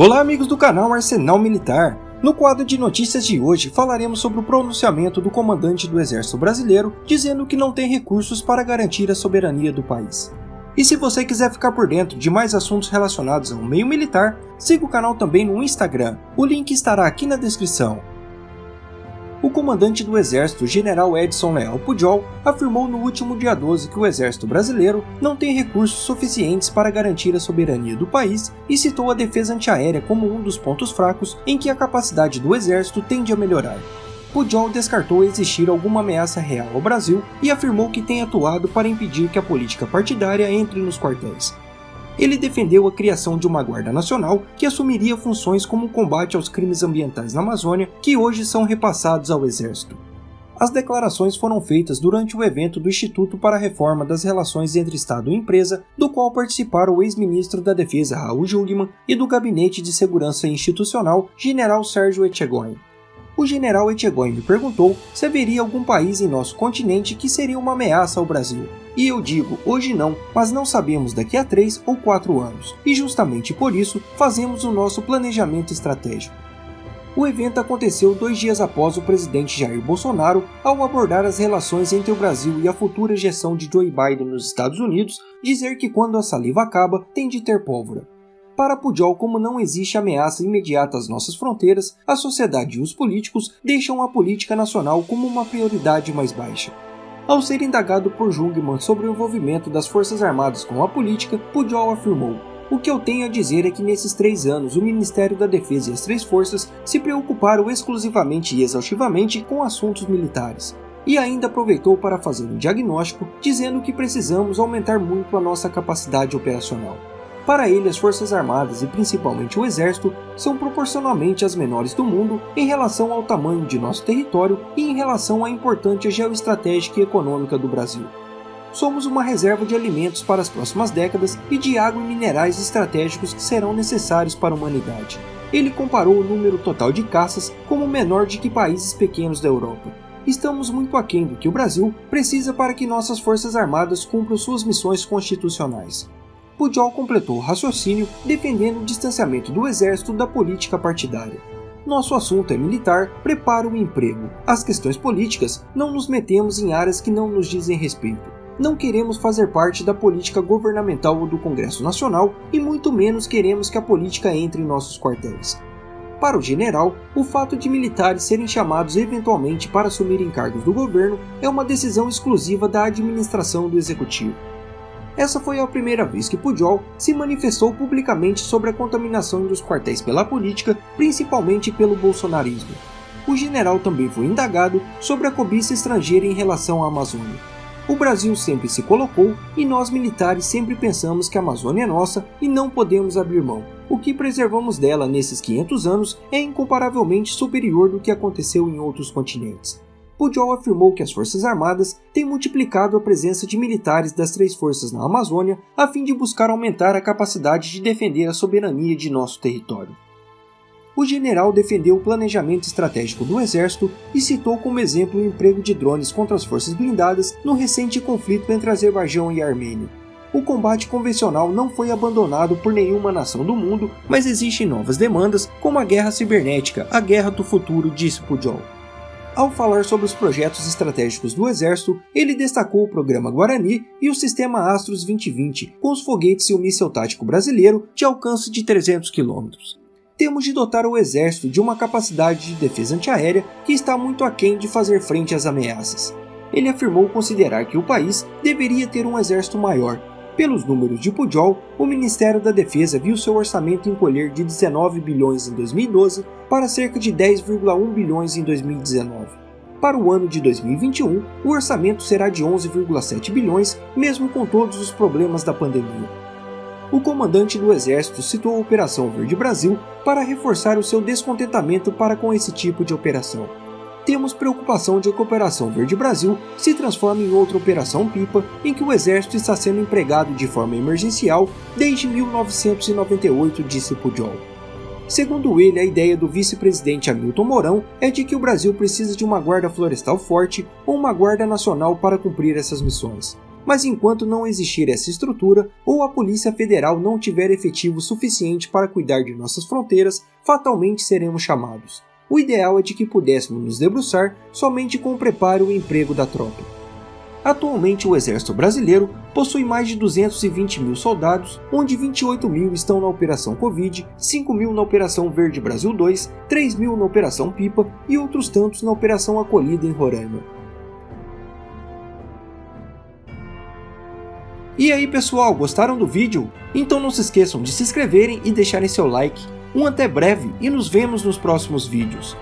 Olá amigos do canal Arsenal Militar! No quadro de notícias de hoje falaremos sobre o pronunciamento do comandante do Exército Brasileiro dizendo que não tem recursos para garantir a soberania do país. E se você quiser ficar por dentro de mais assuntos relacionados ao meio militar, siga o canal também no Instagram, o link estará aqui na descrição. O comandante do Exército, General Edson Leal Pujol, afirmou no último dia 12 que o Exército Brasileiro não tem recursos suficientes para garantir a soberania do país e citou a defesa antiaérea como um dos pontos fracos em que a capacidade do Exército tende a melhorar. Pujol descartou existir alguma ameaça real ao Brasil e afirmou que tem atuado para impedir que a política partidária entre nos quartéis. Ele defendeu a criação de uma Guarda Nacional que assumiria funções como o combate aos crimes ambientais na Amazônia, que hoje são repassados ao Exército. As declarações foram feitas durante o evento do Instituto para a Reforma das Relações entre Estado e Empresa, do qual participaram o ex-ministro da Defesa Raul Jungmann e do Gabinete de Segurança Institucional, General Sérgio Etchegóin. O general Etchegóin me perguntou se haveria algum país em nosso continente que seria uma ameaça ao Brasil. E eu digo, hoje não, mas não sabemos daqui a 3 ou 4 anos, e justamente por isso fazemos o nosso planejamento estratégico. O evento aconteceu 2 dias após o presidente Jair Bolsonaro, ao abordar as relações entre o Brasil e a futura gestão de Joe Biden nos Estados Unidos, dizer que quando a saliva acaba, tem de ter pólvora. Para Pujol, como não existe ameaça imediata às nossas fronteiras, a sociedade e os políticos deixam a política nacional como uma prioridade mais baixa. Ao ser indagado por Jungmann sobre o envolvimento das Forças Armadas com a política, Pujol afirmou: "O que eu tenho a dizer é que nesses 3 anos o Ministério da Defesa e as 3 forças se preocuparam exclusivamente e exaustivamente com assuntos militares." E ainda aproveitou para fazer um diagnóstico, dizendo que precisamos aumentar muito a nossa capacidade operacional. Para ele, as Forças Armadas e principalmente o Exército são proporcionalmente as menores do mundo em relação ao tamanho de nosso território e em relação à importância geoestratégica e econômica do Brasil. Somos uma reserva de alimentos para as próximas décadas e de água e minerais estratégicos que serão necessários para a humanidade. Ele comparou o número total de caças como menor de que países pequenos da Europa. Estamos muito aquém do que o Brasil precisa para que nossas Forças Armadas cumpram suas missões constitucionais. Pujol completou o raciocínio defendendo o distanciamento do Exército da política partidária. Nosso assunto é militar, prepara o emprego. As questões políticas, não nos metemos em áreas que não nos dizem respeito. Não queremos fazer parte da política governamental ou do Congresso Nacional e muito menos queremos que a política entre em nossos quartéis. Para o general, o fato de militares serem chamados eventualmente para assumirem cargos do governo é uma decisão exclusiva da administração do Executivo. Essa foi a primeira vez que Pujol se manifestou publicamente sobre a contaminação dos quartéis pela política, principalmente pelo bolsonarismo. O general também foi indagado sobre a cobiça estrangeira em relação à Amazônia. O Brasil sempre se colocou e nós militares sempre pensamos que a Amazônia é nossa e não podemos abrir mão. O que preservamos dela nesses 500 anos é incomparavelmente superior do que aconteceu em outros continentes. Pujol afirmou que as Forças Armadas têm multiplicado a presença de militares das 3 forças na Amazônia a fim de buscar aumentar a capacidade de defender a soberania de nosso território. O general defendeu o planejamento estratégico do Exército e citou como exemplo o emprego de drones contra as forças blindadas no recente conflito entre Azerbaijão e Armênia. O combate convencional não foi abandonado por nenhuma nação do mundo, mas existem novas demandas, como a guerra cibernética, a guerra do futuro, disse Pujol. Ao falar sobre os projetos estratégicos do Exército, ele destacou o Programa Guarani e o Sistema Astros 2020, com os foguetes e o míssil tático brasileiro de alcance de 300 km. Temos de dotar o Exército de uma capacidade de defesa antiaérea que está muito aquém de fazer frente às ameaças. Ele afirmou considerar que o país deveria ter um exército maior. Pelos números de Pujol, o Ministério da Defesa viu seu orçamento encolher de 19 bilhões em 2012 para cerca de 10,1 bilhões em 2019. Para o ano de 2021, o orçamento será de 11,7 bilhões, mesmo com todos os problemas da pandemia. O comandante do Exército citou a Operação Verde Brasil para reforçar o seu descontentamento para com esse tipo de operação. Temos preocupação de que a Operação Verde Brasil se transforme em outra Operação Pipa, em que o Exército está sendo empregado de forma emergencial desde 1998, disse Pujol. Segundo ele, a ideia do vice-presidente Hamilton Mourão é de que o Brasil precisa de uma guarda florestal forte ou uma guarda nacional para cumprir essas missões. mas enquanto não existir essa estrutura ou a Polícia Federal não tiver efetivo suficiente para cuidar de nossas fronteiras, fatalmente seremos chamados. O ideal é de que pudéssemos nos debruçar somente com o preparo e emprego da tropa. Atualmente o Exército Brasileiro possui mais de 220 mil soldados, onde 28 mil estão na Operação Covid, 5 mil na Operação Verde Brasil 2, 3 mil na Operação Pipa e outros tantos na Operação Acolhida em Roraima. E aí pessoal, gostaram do vídeo? Então não se esqueçam de se inscreverem e deixarem seu like. Um até breve e nos vemos nos próximos vídeos.